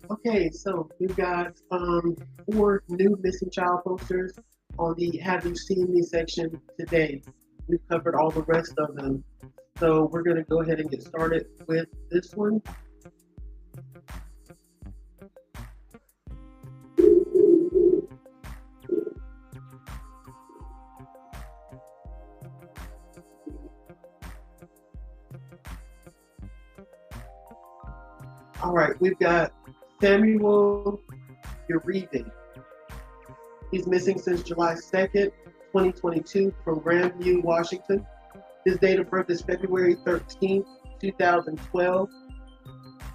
Okay, so we've got four new missing child posters on the Have You Seen Me section today. We've covered all the rest of them. So we're going to go ahead and get started with this one. All right, we've got Samuel Uribe. He's missing since July 2nd, 2022 from Grandview, Washington. His date of birth is February 13th, 2012.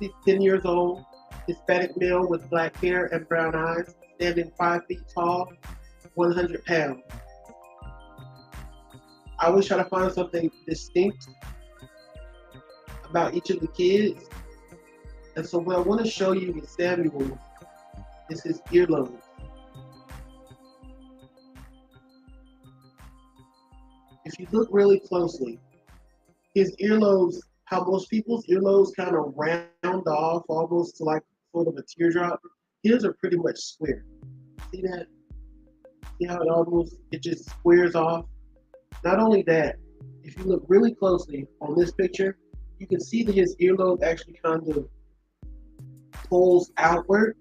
He's 10 years old, Hispanic male with black hair and brown eyes, standing 5 feet tall, 100 pounds. I always try to find something distinct about each of the kids. And so what I want to show you with Samuel is his earlobes. If you look really closely, his earlobes, how most people's earlobes kind of round off almost to like sort of a teardrop, his are pretty much square. See that? See how it just squares off? Not only that, if you look really closely on this picture, you can see that his earlobe actually kind of pulls outward.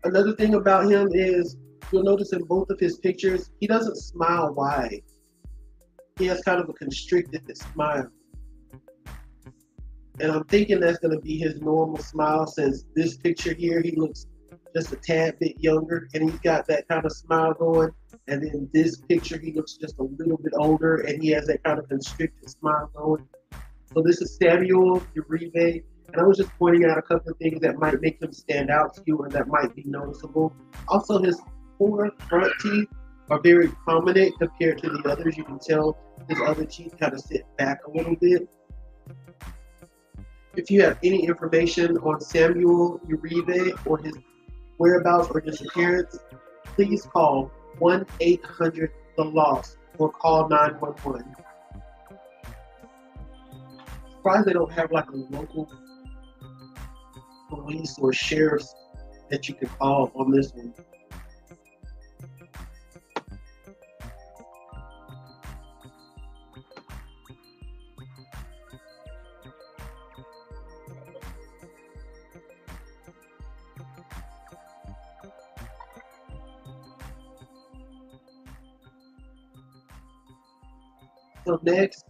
Another thing about him is you'll notice in both of his pictures, he doesn't smile wide. He has kind of a constricted smile. And I'm thinking that's going to be his normal smile since this picture here, he looks just a tad bit younger and he's got that kind of smile going. And then this picture, he looks just a little bit older and he has that kind of constricted smile going. So this is Samuel Uribe. And I was just pointing out a couple of things that might make him stand out to you or that might be noticeable. Also, his four front teeth are very prominent compared to the others. You can tell his other teeth kind of sit back a little bit. If you have any information on Samuel Uribe or his whereabouts or disappearance, please call 1-800-THE-LOST or call 911. Surprised they don't have like a local police or sheriffs that you can call on this one. So next,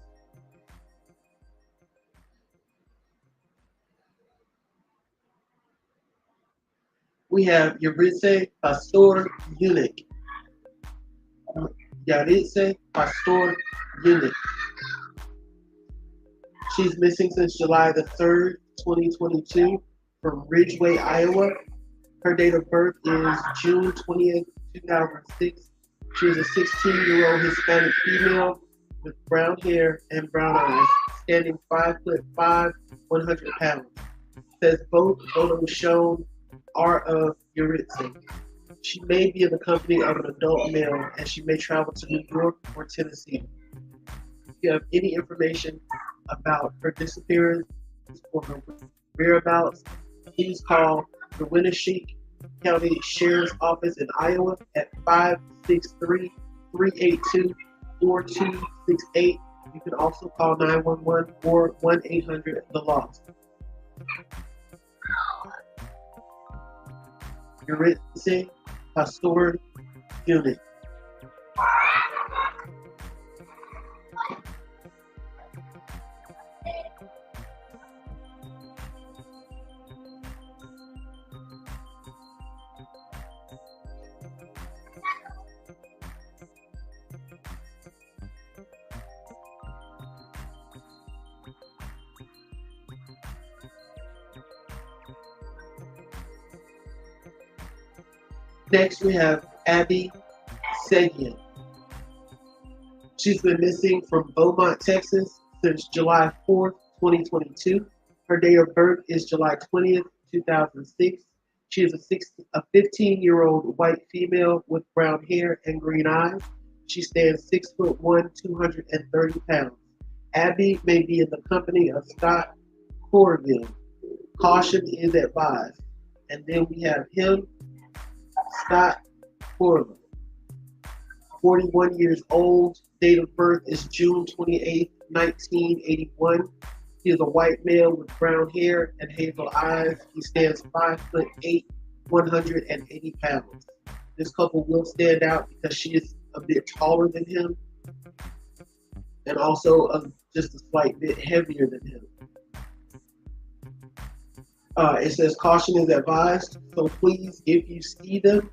we have Yaritze Pastor Eunuch. Yaritze Pastor Eunuch. She's missing since July the 3rd, 2022 from Ridgeway, Iowa. Her date of birth is June 20th, 2006. She is a 16-year-old Hispanic female with brown hair and brown eyes, standing 5'5", 100 pounds. Says both photos shown are of Yaritze. She may be in the company of an adult male and she may travel to New York or Tennessee. If you have any information about her disappearance or her whereabouts, please call the Winnebago County Sheriff's Office in Iowa at 563-382-4268. You can also call 911 or 1-800-THE-LOST. Yaritze Pastor Eunuch. Next, we have Abby Segen. She's been missing from Beaumont, Texas since July 4th, 2022. Her date of birth is July 20th, 2006. She is a 15-year-old white female with brown hair and green eyes. She stands 6'1", 230 pounds. Abby may be in the company of Scott Corville. Caution is advised. And then we have him, Scott Corvo, 41 years old. Date of birth is June 28th, 1981. He is a white male with brown hair and hazel eyes. He stands 5'8", 180 pounds. This couple will stand out because she is a bit taller than him and also just a slight bit heavier than him. It says caution is advised, so please, if you see them,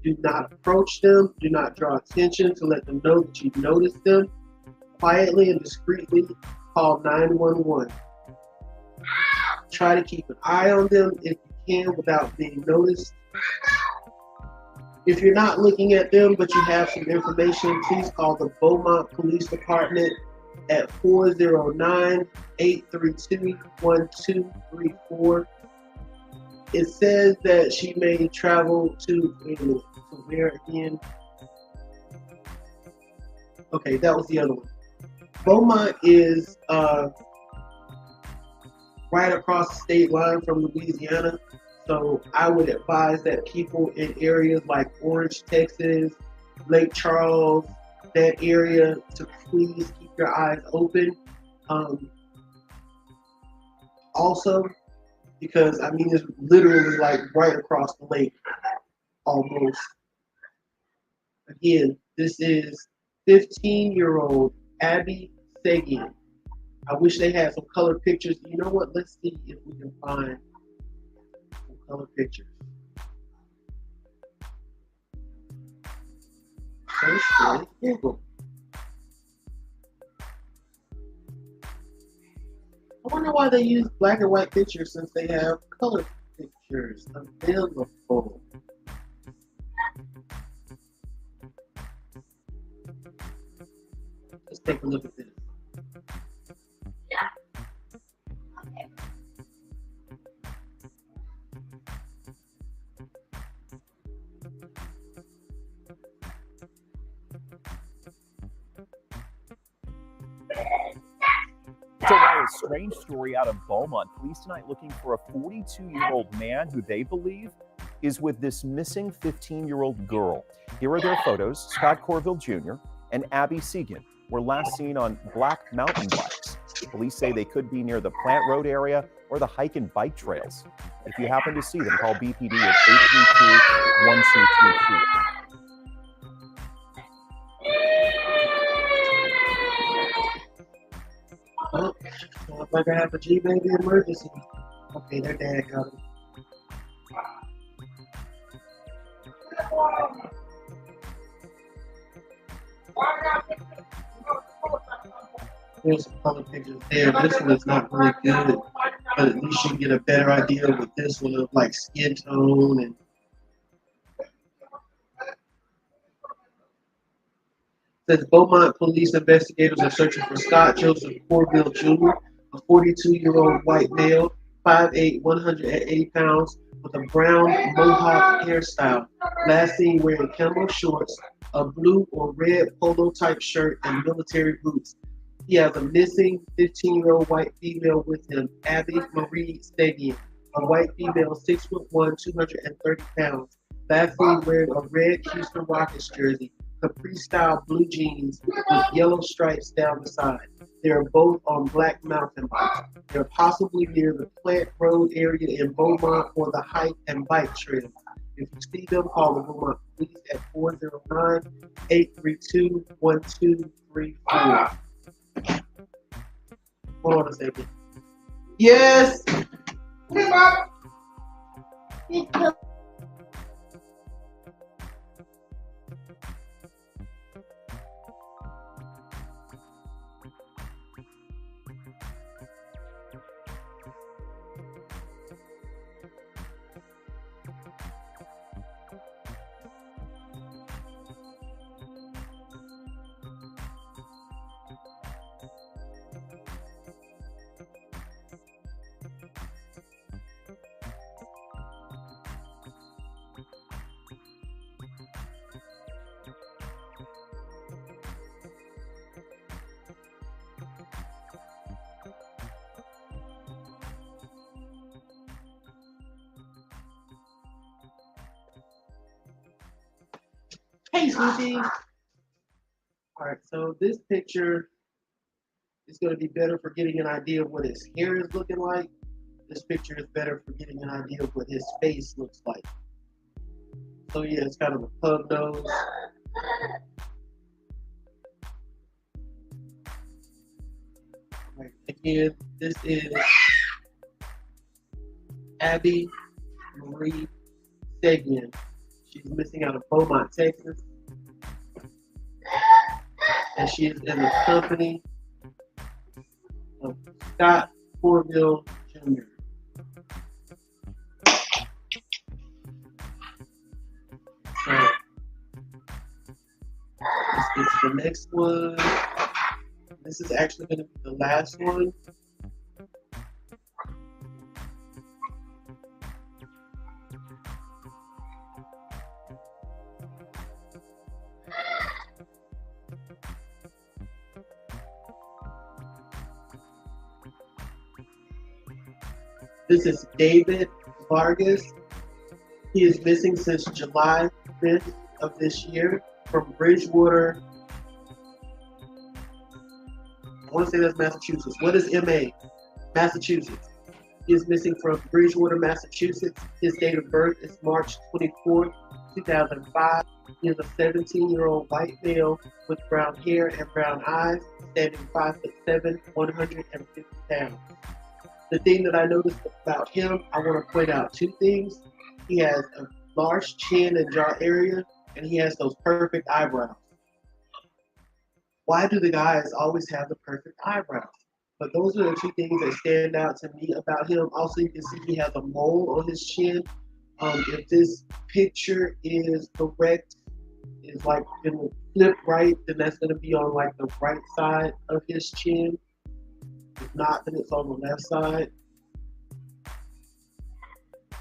do not approach them. Do not draw attention to let them know that you noticed them. Quietly and discreetly call 911. Try to keep an eye on them if you can without being noticed. If you're not looking at them but you have some information, please call the Beaumont Police Department at 409-832-1234. It says that she may travel to where again? Okay, that was the other one. Beaumont is right across the state line from Louisiana. So I would advise that people in areas like Orange, Texas, Lake Charles, that area, to please keep your eyes open. Also, because I mean, it's literally like right across the lake, almost. Again, this is 15-year-old Abby Segen. I wish they had some color pictures. You know what? Let's see if we can find some color pictures. Search Google. I wonder why they use black and white pictures since they have color pictures available. Let's take a look at this. So, a strange story out of Beaumont. Police tonight looking for a 42-year-old man who they believe is with this missing 15-year-old girl. Here are their photos. Scott Corville Jr. and Abby Segen were last seen on black mountain bikes. Police say they could be near the Plant Road area or the hike and bike trails. If you happen to see them, call BPD at 832-1224. Oh, sounds like I have a G-Baby emergency. Okay, their dad got him. There's some color pictures there. This one is not really good, but at least you can get a better idea with this one of like skin tone and. Says Beaumont police investigators are searching for Scott Joseph Corville Jr., a 42-year-old white male, 5'8", 180 pounds, with a brown mohawk hairstyle. Last seen wearing camo shorts, a blue or red polo type shirt, and military boots. He has a missing 15-year-old white female with him, Abby Marie Segen, a white female, 6'1", 230 pounds. Last seen wearing a red Houston Rockets jersey, Capri-style blue jeans with yellow stripes down the side. They are both on black mountain bikes. They're possibly near the Plant Road area in Beaumont or the hike and bike trail. If you see them, call the Beaumont police at 409-832-1234. Hold on a second. Yes! Hey, Bob. Hey, Snoopy. All right, so this picture is going to be better for getting an idea of what his hair is looking like. This picture is better for getting an idea of what his face looks like. So yeah, it's kind of a pug nose. Right. Again, this is Abby Marie Segen. She's missing out of Beaumont, Texas. And she is in the company of Scott Corville Jr. So let's get to the next one. This is actually going to be the last one. This is David Vargas. He is missing since July 5th of this year from Bridgewater. I want to say that's Massachusetts. What is MA? Massachusetts. He is missing from Bridgewater, Massachusetts. His date of birth is March 24th, 2005. He is a 17-year-old white male with brown hair and brown eyes, standing 5'7", 150 pounds. The thing that I noticed about him, I want to point out two things. He has a large chin and jaw area, and he has those perfect eyebrows. Why do the guys always have the perfect eyebrows? But those are the two things that stand out to me about him. Also, you can see he has a mole on his chin. If this picture is correct, is like in the flip right, then that's going to be on like the right side of his chin. If not, then it's on the left side.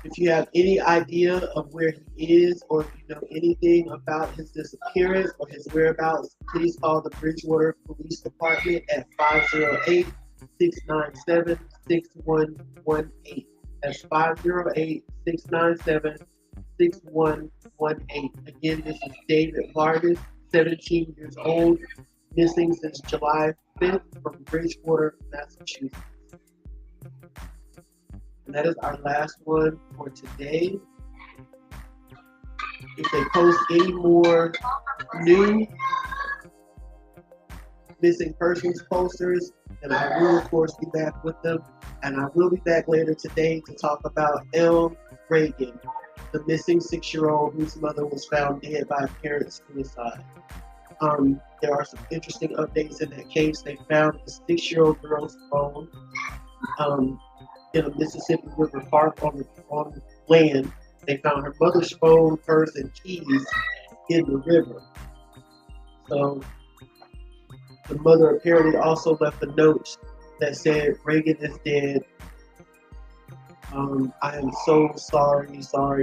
If you have any idea of where he is, or if you know anything about his disappearance or his whereabouts, please call the Bridgewater Police Department at 508-697-6118. That's 508-697-6118. Again, this is David Vargas, 17 years old, missing since July 5th from Bridgewater, Massachusetts. And that is our last one for today. If they post any more new missing persons posters, then I will of course be back with them. And I will be back later today to talk about L. Reagan, the missing 6-year-old whose mother was found dead by apparent suicide. There are some interesting updates in that case. They found the 6-year-old girl's phone in a Mississippi River Park on land. They found her mother's phone, purse, and keys in the river. So the mother apparently also left a note that said, "Reagan is dead. I am so sorry. So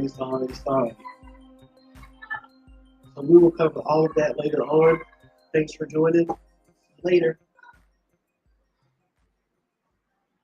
we will cover all of that later on. Thanks for joining. Later.